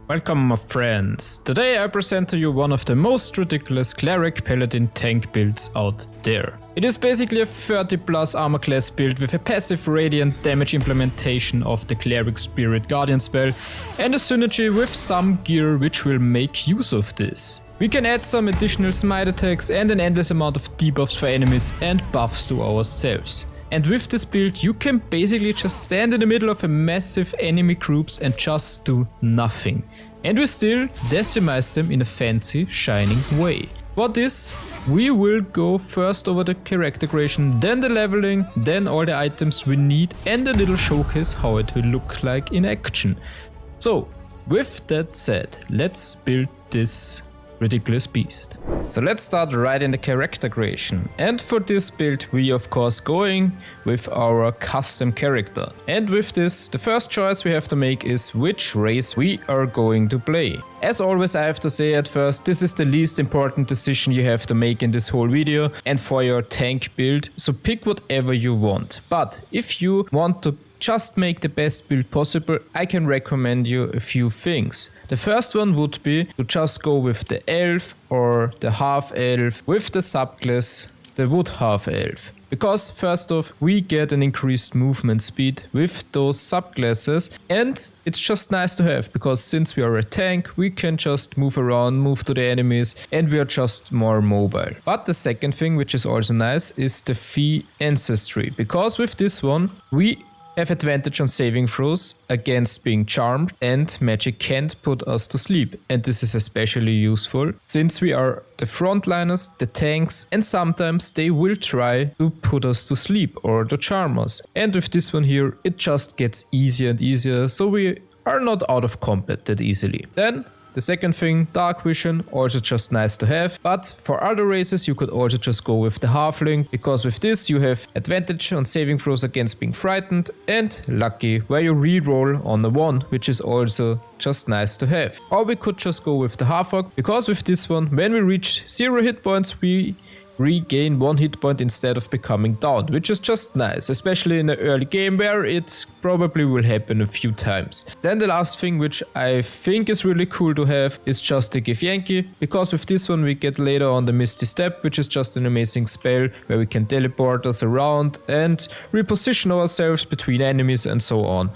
Welcome my friends. Today I present to you one of the most ridiculous Cleric Paladin tank builds out there. It is basically a 30 plus armor class build with a passive radiant damage implementation of the Cleric Spirit Guardian spell and a synergy with some gear which will make use of this. We can add some additional smite attacks and an endless amount of debuffs for enemies and buffs to ourselves. And with this build you can basically just stand in the middle of a massive enemy groups and just do nothing. And we still decimize them in a fancy, shining way. For this, we will go first over the character creation, then the leveling, then all the items we need and a little showcase how it will look like in action. So, with that said, let's build this ridiculous beast. So let's start right in the character creation. And for this build we of course going with our custom character. And with this, the first choice we have to make is which race we are going to play. As always I have to say at first, this is the least important decision you have to make in this whole video and for your tank build, so pick whatever you want. But if you want to just make the best build possible, I can recommend you a few things. The first one would be to just go with the elf or the half elf with the subclass, the wood half elf. Because first off, we get an increased movement speed with those subclasses and it's just nice to have because since we are a tank, we can just move around, move to the enemies and we are just more mobile. But the second thing which is also nice is the Fee ancestry, because with this one we have advantage on saving throws against being charmed and magic can't put us to sleep, and this is especially useful since we are the frontliners, the tanks, and sometimes they will try to put us to sleep or to charm us, and with this one here it just gets easier and easier, so we are not out of combat that easily. Then the second thing, dark vision, also just nice to have, but for other races you could also just go with the halfling, because with this you have advantage on saving throws against being frightened and lucky where you reroll on the 1, which is also just nice to have. Or we could just go with the half-orc, because with this one when we reach 0 hit points we regain 1 hit point instead of becoming down, which is just nice, especially in the early game where it probably will happen a few times. Then the last thing which I think is really cool to have is just the Githyanki, because with this one we get later on the Misty Step, which is just an amazing spell where we can teleport us around and reposition ourselves between enemies and so on.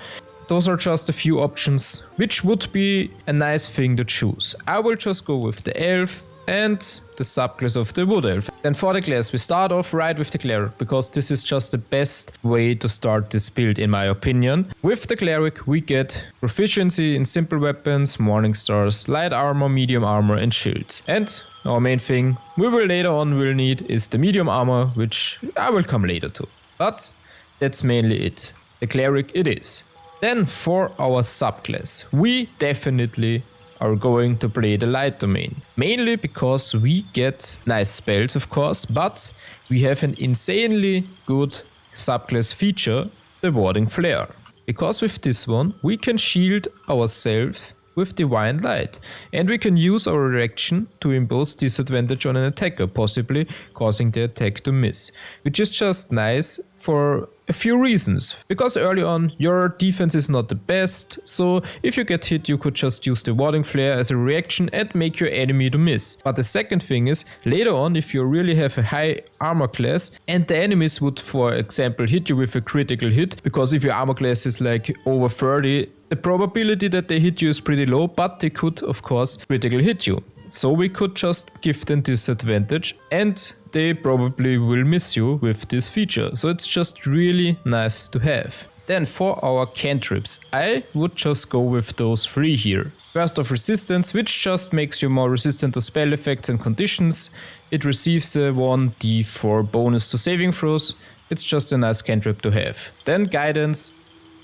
Those are just a few options which would be a nice thing to choose. I will just go with the elf and the subclass of the wood elf. Then for the class we start off right with the cleric, because this is just the best way to start this build in my opinion. With the cleric we get proficiency in simple weapons, morning stars, light armor, medium armor and shields. And our main thing we will later on will need is the medium armor, which I will come later to. But that's mainly it. The cleric it is. Then for our subclass we definitely are going to play the light domain. Mainly because we get nice spells of course, but we have an insanely good subclass feature, the warding flare. Because with this one we can shield ourselves with divine light and we can use our reaction to impose disadvantage on an attacker, possibly causing the attack to miss, which is just nice for a few reasons. Because early on your defense is not the best, so if you get hit you could just use the warding flare as a reaction and make your enemy to miss. But the second thing is, later on if you really have a high armor class and the enemies would for example hit you with a critical hit, because if your armor class is like over 30, the probability that they hit you is pretty low, but they could of course critically hit you. So we could just give them disadvantage and they probably will miss you with this feature. So it's just really nice to have. Then for our cantrips, I would just go with those 3 here. First off, resistance, which just makes you more resistant to spell effects and conditions. It receives a 1d4 bonus to saving throws. It's just a nice cantrip to have. Then guidance.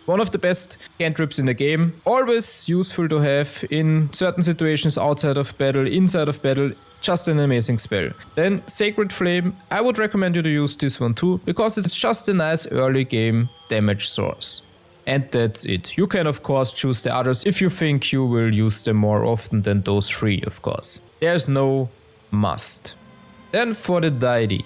One of the best cantrips in the game, always useful to have in certain situations outside of battle, inside of battle, just an amazing spell. Then Sacred Flame, I would recommend you to use this one too, because it's just a nice early game damage source. And that's it. You can of course choose the others if you think you will use them more often than those 3 of course. There's no must. Then for the deity,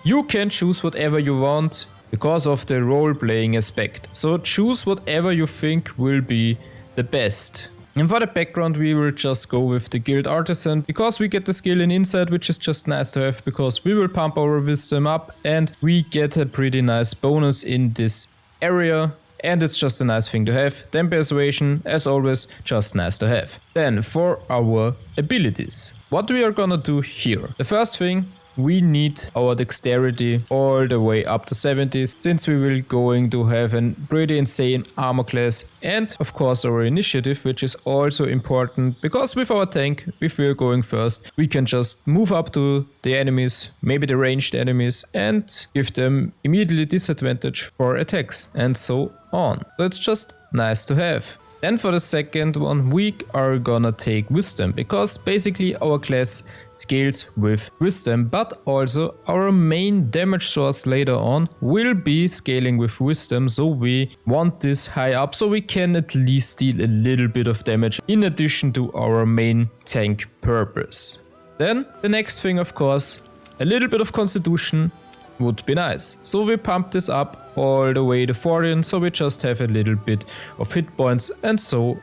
you can choose whatever you want because of the role-playing aspect. So choose whatever you think will be the best. And for the background we will just go with the Guild Artisan because we get the skill in Insight, which is just nice to have because we will pump our wisdom up and we get a pretty nice bonus in this area. And it's just a nice thing to have. Then persuasion, as always, just nice to have. Then for our abilities, what we are gonna do here. The first thing, we need our dexterity all the way up to 70 since we will going to have a pretty insane armor class, and of course our initiative, which is also important because with our tank, if we are going first, we can just move up to the enemies, maybe the ranged enemies, and give them immediately disadvantage for attacks and so on. So it's just nice to have. Then for the second one, we are gonna take wisdom because basically our class scales with wisdom, but also our main damage source later on will be scaling with wisdom, so we want this high up so we can at least deal a little bit of damage in addition to our main tank purpose. Then the next thing, of course, a little bit of constitution would be nice. So we pump this up all the way to 14, so we just have a little bit of hit points and so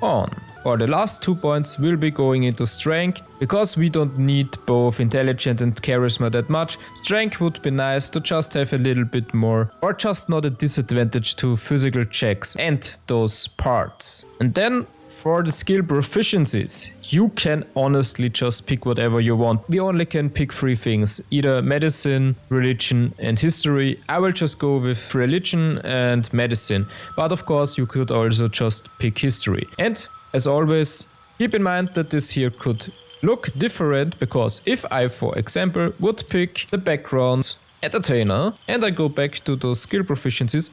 on. For the last 2 points will be going into strength, because we don't need both intelligence and charisma that much. Strength would be nice to just have a little bit more, or just not a disadvantage to physical checks and those parts. And then for the skill proficiencies, you can honestly just pick whatever you want. We only can pick 3 things, either medicine, religion and history. I will just go with religion and medicine, but of course you could also just pick history. And as always, keep in mind that this here could look different, because if I, for example, would pick the background entertainer and I go back to those skill proficiencies,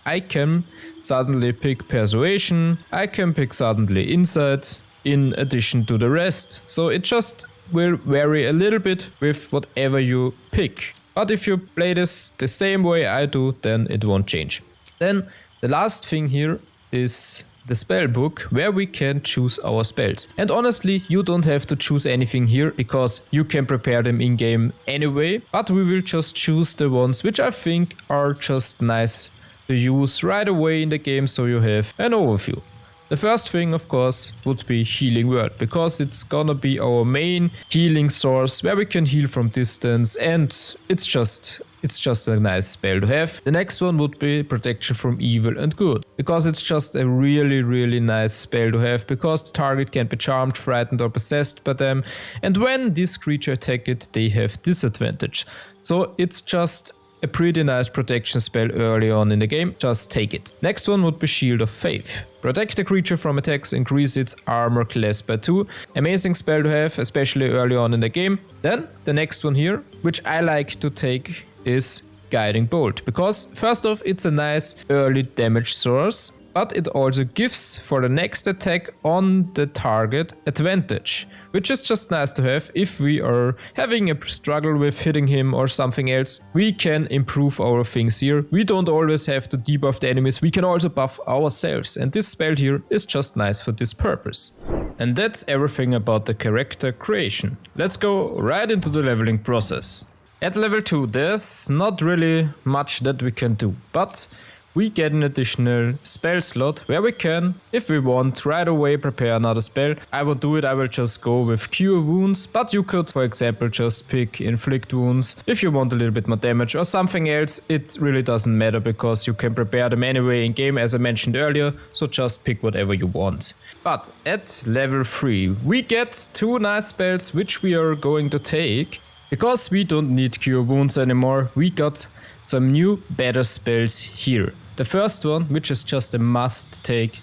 I can suddenly pick persuasion, I can pick suddenly insight in addition to the rest. So it just will vary a little bit with whatever you pick. But if you play this the same way I do, then it won't change. Then the last thing here is the spell book, where we can choose our spells. And honestly, you don't have to choose anything here, because you can prepare them in game anyway, but we will just choose the ones which I think are just nice to use right away in the game, so you have an overview. The first thing, of course, would be Healing Word, because it's gonna be our main healing source where we can heal from distance, and it's just a nice spell to have. The next one would be Protection from Evil and Good, because it's just a really nice spell to have, because the target can be charmed, frightened or possessed by them, and when this creature attack it, they have disadvantage. So it's just a pretty nice protection spell early on in the game, just take it. Next one would be Shield of Faith. Protect the creature from attacks, increase its armor class by 2. Amazing spell to have, especially early on in the game. Then the next one here, which I like to take, is Guiding Bolt, because first off, it's a nice early damage source, but it also gives for the next attack on the target advantage, which is just nice to have. If we are having a struggle with hitting him or something else, we can improve our things here. We don't always have to debuff the enemies, we can also buff ourselves, and this spell here is just nice for this purpose. And that's everything about the character creation. Let's go right into the leveling process. At level 2 there's not really much that we can do, but we get an additional spell slot where we can, if we want, right away prepare another spell. I will do it, I will just go with Cure Wounds, but you could, for example, just pick Inflict Wounds if you want a little bit more damage or something else. It really doesn't matter, because you can prepare them anyway in game, as I mentioned earlier, so just pick whatever you want. But at level 3 we get 2 nice spells which we are going to take. Because we don't need Cure Wounds anymore, we got some new better spells here. The first one, which is just a must take,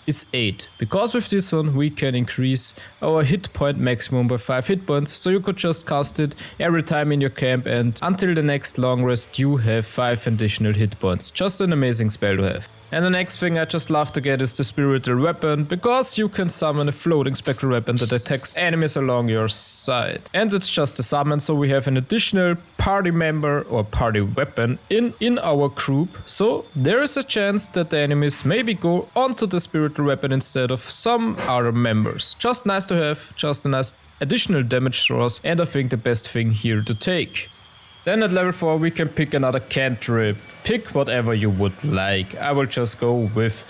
is 8. Because with this one we can increase our hit point maximum by 5 hit points, so you could just cast it every time in your camp, and until the next long rest you have 5 additional hit points. Just an amazing spell to have. And the next thing I just love to get is the Spiritual Weapon, because you can summon a floating spectral weapon that attacks enemies along your side. And it's just a summon, so we have an additional party member or party weapon in our group. So there is a chance that the enemies maybe go onto the Spiritual Weapon instead of some other members. Just nice to have, just a nice additional damage source, and I think the best thing here to take. Then at level 4 we can pick another cantrip. Pick whatever you would like. I will just go with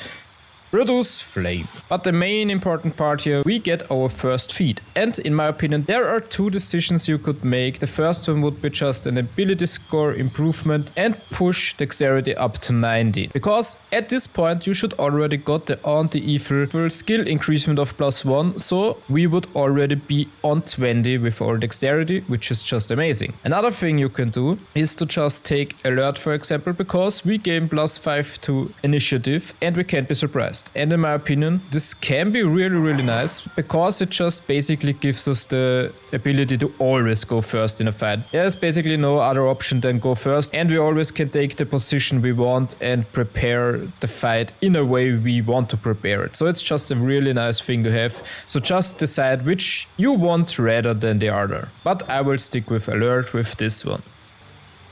Reduce Flame. But the main important part here, we get our first feat. And in my opinion, there are two decisions you could make. The first one would be just an ability score improvement and push dexterity up to 90. Because at this point, you should already got the anti-evil skill increasement of +1. So we would already be on 20 with our dexterity, which is just amazing. Another thing you can do is to just take alert, for example, because we gain +5 to initiative and we can't be surprised. And in my opinion, this can be really nice because it just basically gives us the ability to always go first in a fight. There's basically no other option than go first, and we always can take the position we want and prepare the fight in a way we want to prepare it. So it's just a really nice thing to have. So just decide which you want rather than the other. But I will stick with alert with this one.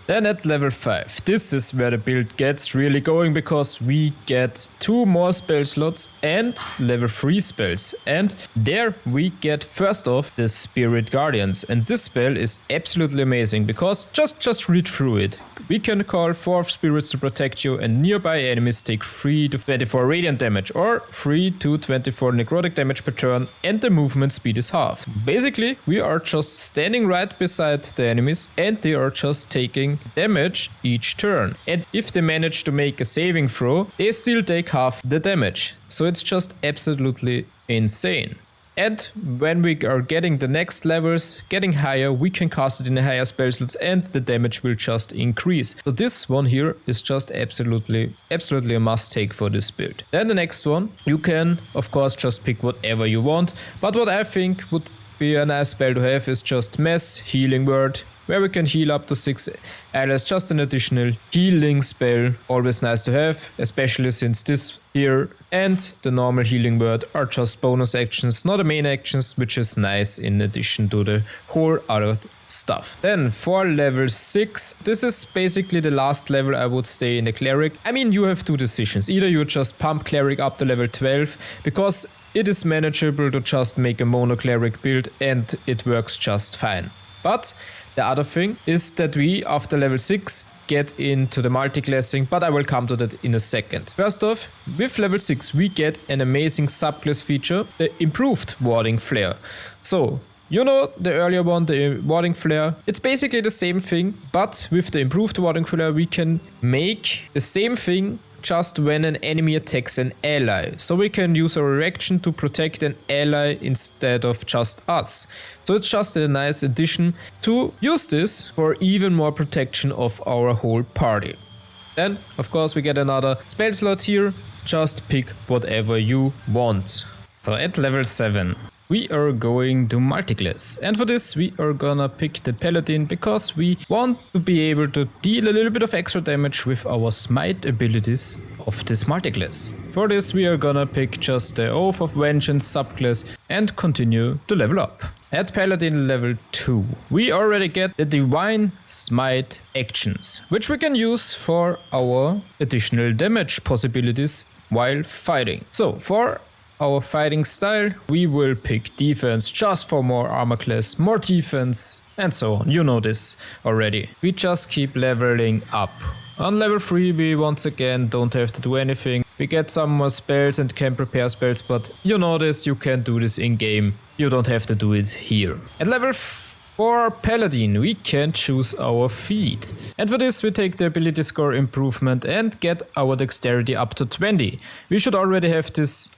Then at level 5, this is where the build gets really going because we get 2 more spell slots and level 3 spells. And there we get first off the Spirit Guardians. And this spell is absolutely amazing because just read through it. We can call 4 spirits to protect you and nearby enemies take 3 to 24 radiant damage or 3 to 24 necrotic damage per turn, and the movement speed is halved. Basically, we are just standing right beside the enemies and they are just taking damage each turn. And if they manage to make a saving throw, they still take half the damage. So it's just absolutely insane. And when we are getting the next levels, getting higher, we can cast it in a higher spell slots and the damage will just increase. So this one here is just absolutely a must take for this build. Then the next one, you can of course just pick whatever you want. But what I think would be a nice spell to have is just Mass Healing Word, where we can heal up to 6 allies, just an additional healing spell. Always nice to have, especially since this here and the normal healing word are just bonus actions, not the main actions, which is nice in addition to the whole other stuff. Then for level 6, this is basically the last level I would stay in the Cleric. I mean, you have 2 decisions. Either you just pump Cleric up to level 12 because it is manageable to just make a mono Cleric build and it works just fine. But the other thing is that we, after level 6, get into the multiclassing, but I will come to that in a second. First off, with level 6, we get an amazing subclass feature, the improved Warding Flare. So, you know the earlier one, the Warding Flare, it's basically the same thing, but with the improved Warding Flare, we can make the same thing just when an enemy attacks an ally. So we can use our reaction to protect an ally instead of just us. So it's just a nice addition to use this for even more protection of our whole party. Then, of course, we get another spell slot here. Just pick whatever you want. So at level 7, we are going to multiclass, and for this we are gonna pick the Paladin because we want to be able to deal a little bit of extra damage with our smite abilities of this multiclass. For this we are gonna pick just the Oath of Vengeance subclass and continue to level up. At Paladin level 2, we already get the Divine Smite actions, which we can use for our additional damage possibilities while fighting. So for our fighting style, we will pick defense just for more armor class, more defense, and so on. You know this already. We just keep leveling up. On level 3 we once again don't have to do anything. We get some more spells and can prepare spells, but you know this, you can do this in game. You don't have to do it here. At level 4 Paladin, we can choose our feat. And for this we take the ability score improvement and get our dexterity up to 20. We should already have this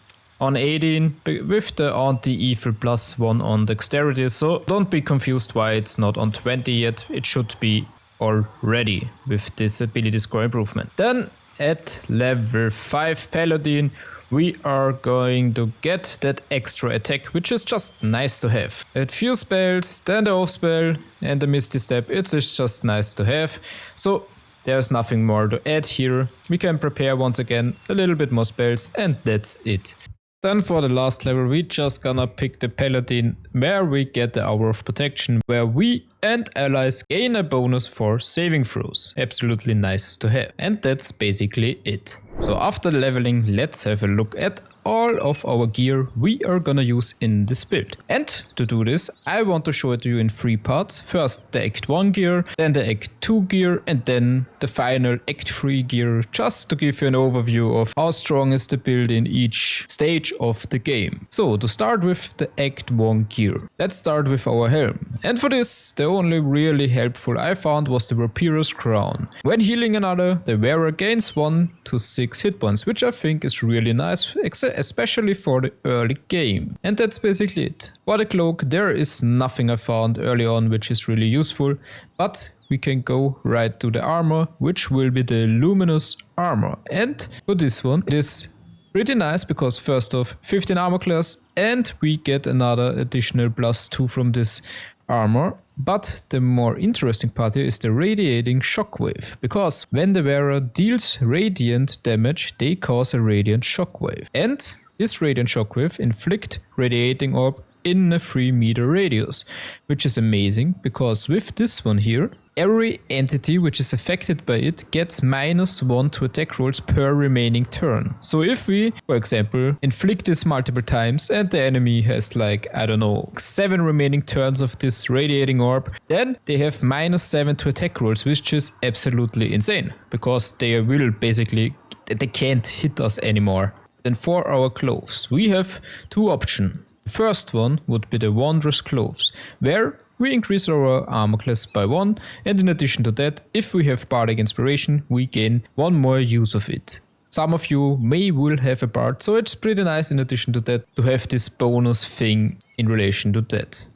on 18 with the anti-evil +1 on dexterity, so don't be confused why it's not on 20 yet. It should be already with this ability score improvement. Then at level 5 Paladin, we are going to get that extra attack, which is just nice to have. At few spells, then the off spell and the Misty Step, it's just nice to have. So there's nothing more to add here. We can prepare once again a little bit more spells and that's it. Then for the last level we just gonna pick the Paladin, where we get the Hour of Protection, where we and allies gain a bonus for saving throws. Absolutely nice to have. And that's basically it. So after leveling, let's have a look at all of our gear we are gonna use in this build. And to do this, I want to show it to you in 3 parts. First the Act 1 gear, then the Act 2 gear, and then the final Act 3 gear, just to give you an overview of how strong is the build in each stage of the game. So to start with the Act 1 gear, let's start with our helm. And for this, the only really helpful I found was the Vampirous Crown. When healing another, the wearer gains 1 to 6 hit points, which I think is really nice, especially for the early game. And that's basically it. For the cloak, there is nothing I found early on which is really useful, but we can go right to the armor, which will be the Luminous Armor. And for this one, it is pretty nice because first off, 15 armor class, and we get another additional +2 from this armor. But the more interesting part here is the Radiating Shockwave, because when the wearer deals radiant damage, they cause a radiant shockwave. And this radiant shockwave inflict radiating orb in a 3-meter radius, which is amazing because with this one here, every entity which is affected by it gets -1 to attack rolls per remaining turn. So if we, for example, inflict this multiple times and the enemy has like, I don't know, 7 remaining turns of this radiating orb, then they have -7 to attack rolls, which is absolutely insane because they will basically, they can't hit us anymore. Then for our clothes, we have 2 options. The first one would be the Wondrous Clothes, where we increase our armor class by 1, and in addition to that, if we have Bardic Inspiration, we gain 1 more use of it. Some of you will have a Bard, so it's pretty nice in addition to that to have this bonus thing in relation to that.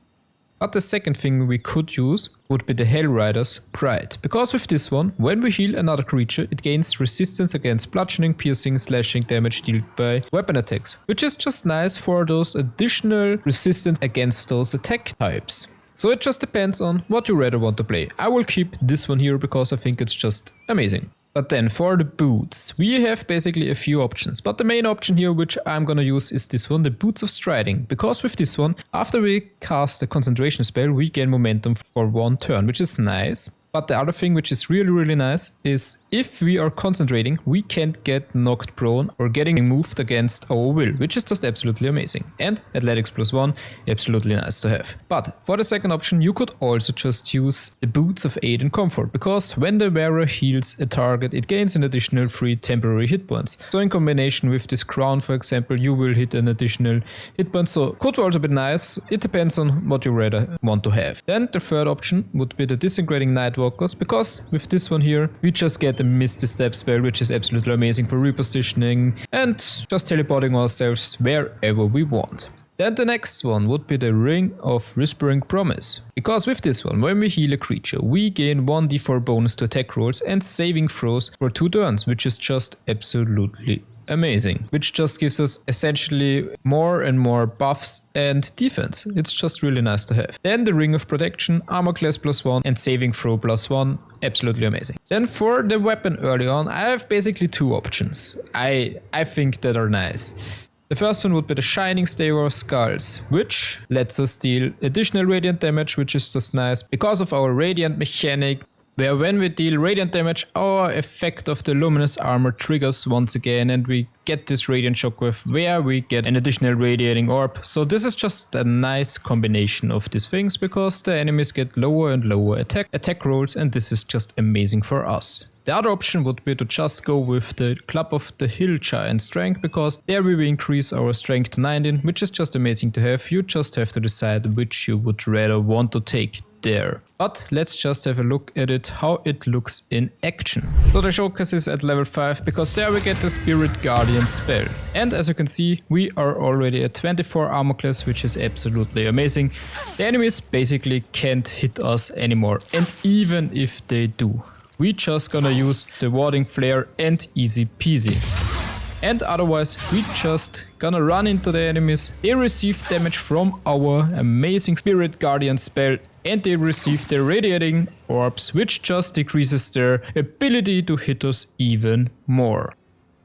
But the second thing we could use would be the Hellrider's Pride, because with this one, when we heal another creature, it gains resistance against bludgeoning, piercing, slashing damage dealt by weapon attacks, which is just nice for those additional resistance against those attack types. So it just depends on what you rather want to play. I will keep this one here because I think it's just amazing. But then for the boots, we have basically a few options, but the main option here which I'm gonna use is this one, the Boots of Striding, because with this one, after we cast a concentration spell, we gain momentum for 1 turn, which is nice. But the other thing which is really nice is if we are concentrating, we can't get knocked prone or getting moved against our will, which is just absolutely amazing. And Athletics +1, absolutely nice to have. But for the second option, you could also just use the Boots of Aid and Comfort, because when the wearer heals a target, it gains an additional 3 temporary hit points. So in combination with this crown, for example, you will hit an additional hit point, so could also be nice. It depends on what you rather want to have. Then the third option would be the Disintegrating Nightwalkers, because with this one here, we just get the Misty Step spell, which is absolutely amazing for repositioning and just teleporting ourselves wherever we want. Then the next one would be the Ring of Whispering Promise, because with this one, when we heal a creature, we gain 1d4 bonus to attack rolls and saving throws for 2 turns, which is just absolutely amazing, which just gives us essentially more and more buffs and defense. It's just really nice to have. Then the Ring of Protection, armor class +1 and saving throw +1, absolutely amazing. Then for the weapon early on, I have basically 2 options I think that are nice. The first one would be the Shining Staver of Skulls, which lets us deal additional radiant damage, which is just nice because of our radiant mechanic, where when we deal radiant damage, our effect of the luminous armor triggers once again, and we get this radiant shockwave where we get an additional radiating orb. So this is just a nice combination of these things, because the enemies get lower and lower attack rolls, and this is just amazing for us. The other option would be to just go with the Club of the Hill Giant Strength, because there we will increase our strength to 19, which is just amazing to have. You just have to decide which you would rather want to take there. But let's just have a look at it, how it looks in action. So the showcase is at level 5, because there we get the Spirit Guardian spell. And as you can see, we are already at 24 armor class, which is absolutely amazing. The enemies basically can't hit us anymore, and even if they do, we just gonna use the Warding Flare and easy peasy. And otherwise, we just gonna run into the enemies. They receive damage from our amazing Spirit Guardian spell, and they receive the Radiating Orbs, which just decreases their ability to hit us even more.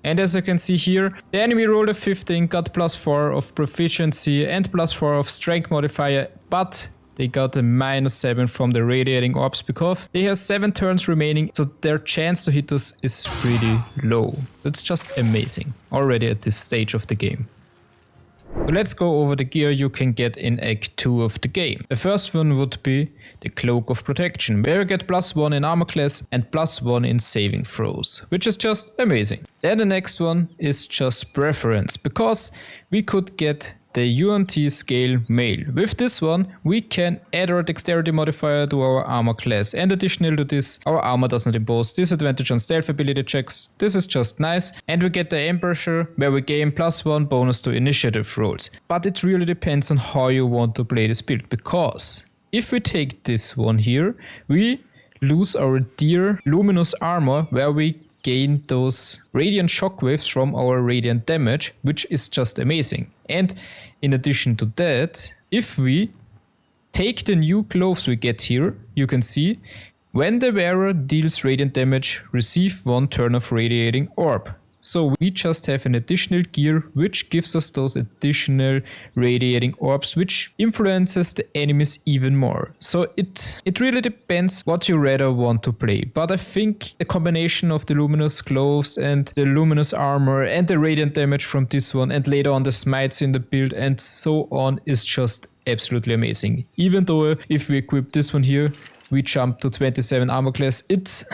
And as you can see here, the enemy rolled a 15, got +4 of proficiency and +4 of strength modifier, but they got a -7 from the radiating orbs because they have 7 turns remaining, so their chance to hit us is pretty low. It's just amazing already at this stage of the game. So let's go over the gear you can get in Act 2 of the game. The first one would be the Cloak of Protection, where you get +1 in armor class and +1 in saving throws, which is just amazing. Then the next one is just preference, because we could get the UNT scale male. With this one, we can add our dexterity modifier to our armor class, and additional to this, our armor does not impose disadvantage on stealth ability checks. This is just nice, and we get the Emperor, where we gain +1 bonus to initiative rolls. But it really depends on how you want to play this build, because if we take this one here, we lose our dear luminous armor, where we gain those radiant shockwaves from our radiant damage, which is just amazing. And in addition to that, if we take the new gloves we get here, you can see when the wearer deals radiant damage, receive 1 turn of radiating orb. So we just have an additional gear which gives us those additional radiating orbs, which influences the enemies even more. So it really depends what you rather want to play. But I think the combination of the luminous gloves and the luminous armor and the radiant damage from this one, and later on the smites in the build and so on, is just absolutely amazing. Even though if we equip this one here, we jump to 27 armor class. It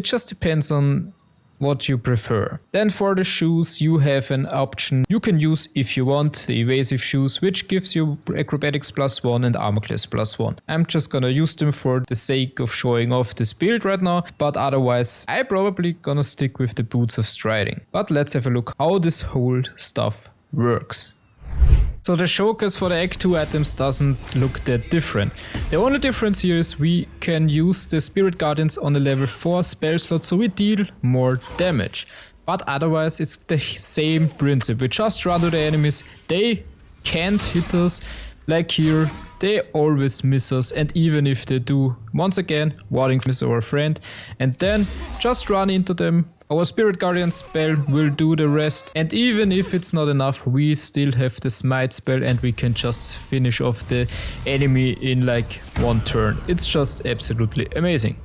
just depends on what you prefer. Then for the shoes, you have an option you can use if you want, the evasive shoes, which gives you acrobatics +1 and armor class +1. I'm just gonna use them for the sake of showing off this build right now, but otherwise I probably gonna stick with the boots of striding. But let's have a look how this whole stuff works. So the showcase for the Act 2 items doesn't look that different. The only difference here is we can use the Spirit Guardians on the level 4 spell slot, so we deal more damage. But otherwise it's the same principle. We just run to the enemies, they can't hit us. Like here, they always miss us, and even if they do, once again, Warding is our friend, and then just run into them. Our Spirit Guardian spell will do the rest, and even if it's not enough, we still have the Smite spell and we can just finish off the enemy in like 1 turn. It's just absolutely amazing.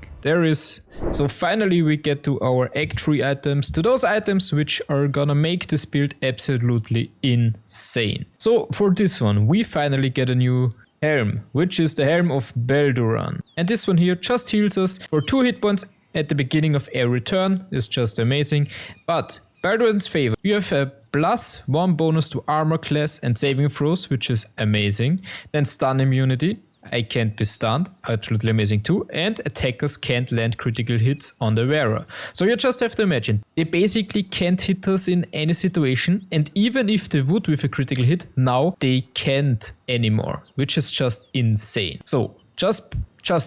So finally we get to our Act 3 items, to those items which are gonna make this build absolutely insane. So for this one, we finally get a new helm, which is the Helm of Balduran. And this one here just heals us for 2 hit points at the beginning of every turn. Is just amazing. But Balduran's favor, you have a +1 bonus to armor class and saving throws, which is amazing. Then stun immunity, I can't be stunned, absolutely amazing too. And attackers can't land critical hits on the wearer. So you just have to imagine, they basically can't hit us in any situation, and even if they would with a critical hit, now they can't anymore, which is just insane. So just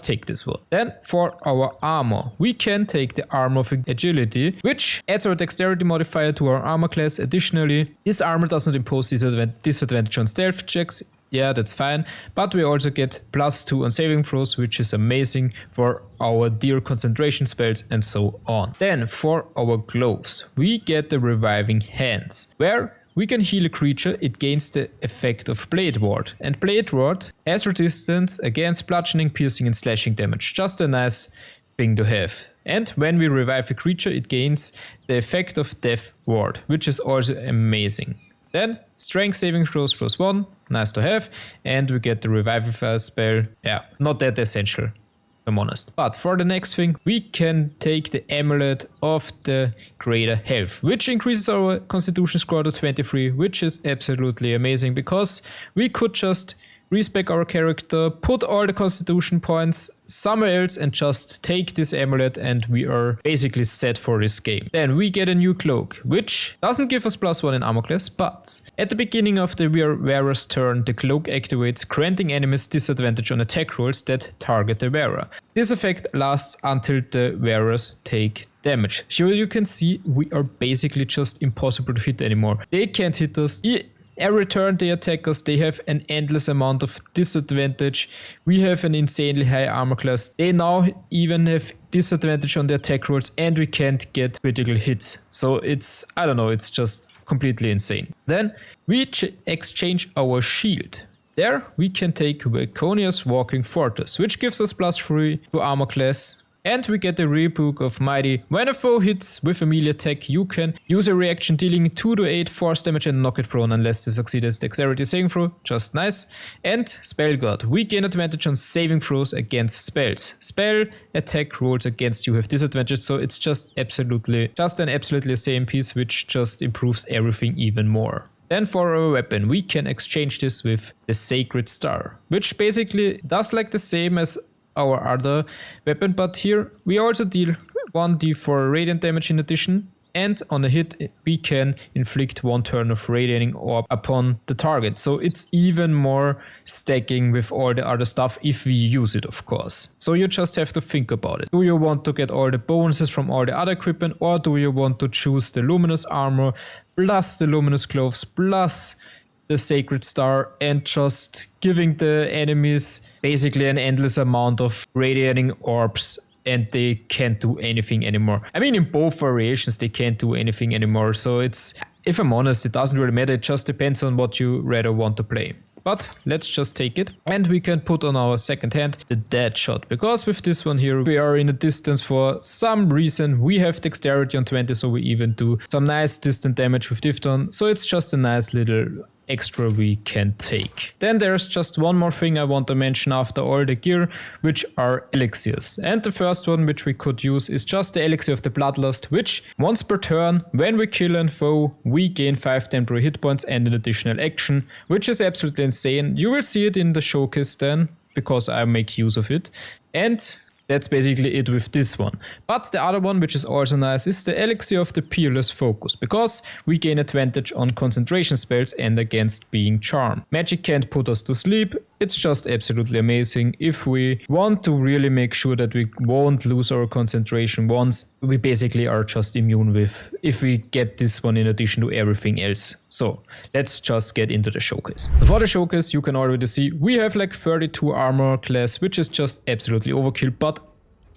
take this one. Then for our armor, we can take the Armor of Agility, which adds our dexterity modifier to our armor class. Additionally, this armor does not impose disadvantage on stealth checks. Yeah, that's fine. But we also get +2 on saving throws, which is amazing for our dear concentration spells and so on. Then for our gloves, we get the Reviving Hands, where we can heal a creature, it gains the effect of Blade Ward. And Blade Ward has resistance against bludgeoning, piercing and slashing damage. Just a nice thing to have. And when we revive a creature, it gains the effect of Death Ward, which is also amazing. Then strength saving throws +1, nice to have. And we get the Revivify spell. Yeah, not that essential, I'm honest. But for the next thing, we can take the Amulet of the Greater Health, which increases our Constitution score to 23, which is absolutely amazing because we could just respec our character, put all the Constitution points somewhere else and just take this amulet, and we are basically set for this game. Then we get a new cloak, which doesn't give us +1 in armor class, but at the beginning of the wearer's turn, the cloak activates, granting enemies disadvantage on attack rolls that target the wearer. This effect lasts until the wearers take damage. So you can see we are basically just impossible to hit anymore. They can't hit us. Every turn they attack us, they have an endless amount of disadvantage. We have an insanely high armor class. They now even have disadvantage on the attack rolls, and we can't get critical hits. So it's, I don't know, it's just completely insane. Then we exchange our shield. There we can take Viconia's Walking Fortress, which gives us +3 to armor class. And we get the rebook of Mighty. When a foe hits with a melee attack, you can use a reaction dealing 2 to 8 force damage and knock it prone unless they succeed as dexterity saving throw. Just nice. And Spell God. We gain advantage on saving throws against spells. Spell attack rolls against you have disadvantage, so it's just an absolutely same piece, which just improves everything even more. Then for our weapon, we can exchange this with the Sacred Star, which basically does like the same as our other weapon, but here we also deal 1d4 radiant damage in addition, and on a hit we can inflict 1 turn of radiating orb upon the target, so it's even more stacking with all the other stuff if we use it, of course. So you just have to think about it. Do you want to get all the bonuses from all the other equipment, or do you want to choose the luminous armor plus the luminous clothes plus the Sacred Star and just giving the enemies basically an endless amount of radiating orbs and they can't do anything anymore? I mean, in both variations they can't do anything anymore, so it's, if I'm honest, it doesn't really matter, it just depends on what you rather want to play. But let's just take it, and we can put on our second hand the Dead Shot, because with this one here we are in a distance for some reason. We have dexterity on 20, so we even do some nice distant damage with Difton, so it's just a nice little extra we can take. Then there's just one more thing I want to mention after all the gear, which are elixirs. And the first one which we could use is just the Elixir of the Bloodlust, which once per turn, when we kill a foe, we gain 5 temporary hit points and an additional action, which is absolutely insane. You will see it in the showcase then, because I make use of it. And that's basically it with this one. But the other one, which is also nice, is the Elixir of the Peerless Focus, because we gain advantage on concentration spells and against being charmed. Magic can't put us to sleep. It's just absolutely amazing. If we want to really make sure that we won't lose our concentration once, we basically are just immune with, if we get this one in addition to everything else. So let's just get into the showcase. For the showcase, you can already see we have like 32 armor class, which is just absolutely overkill, but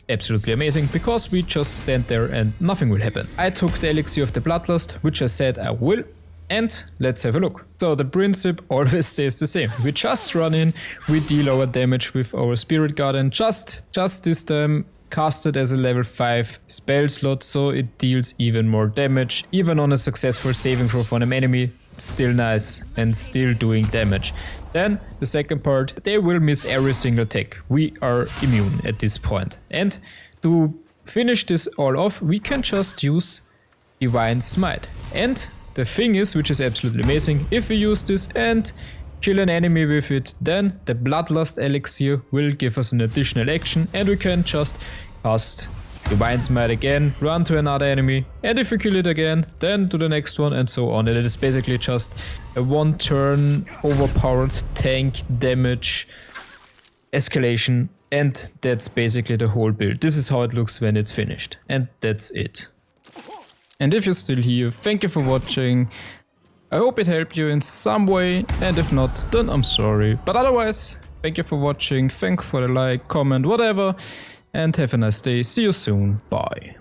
absolutely amazing, because we just stand there and nothing will happen. I took the Elixir of the Bloodlust, which I said I will, and let's have a look. So the principle always stays the same. We just run in, we deal our damage with our Spirit Guardian, just this time casted as a level 5 spell slot, so it deals even more damage, even on a successful saving throw from an enemy. Still nice and still doing damage. Then the second part, they will miss every single attack. We are immune at this point. And to finish this all off, we can just use Divine Smite. And the thing is, which is absolutely amazing, if we use this and kill an enemy with it, then the Bloodlust Elixir will give us an additional action, and we can just cast Divine Smite again, run to another enemy, and if we kill it again, then to the next one, and so on. And it is basically just a 1 turn overpowered tank damage escalation, and that's basically the whole build. This is how it looks when it's finished, and that's it. And if you're still here, thank you for watching. I hope it helped you in some way, and if not, then I'm sorry. But otherwise, thank you for watching, thank you for the like, comment, whatever, and have a nice day. See you soon. Bye.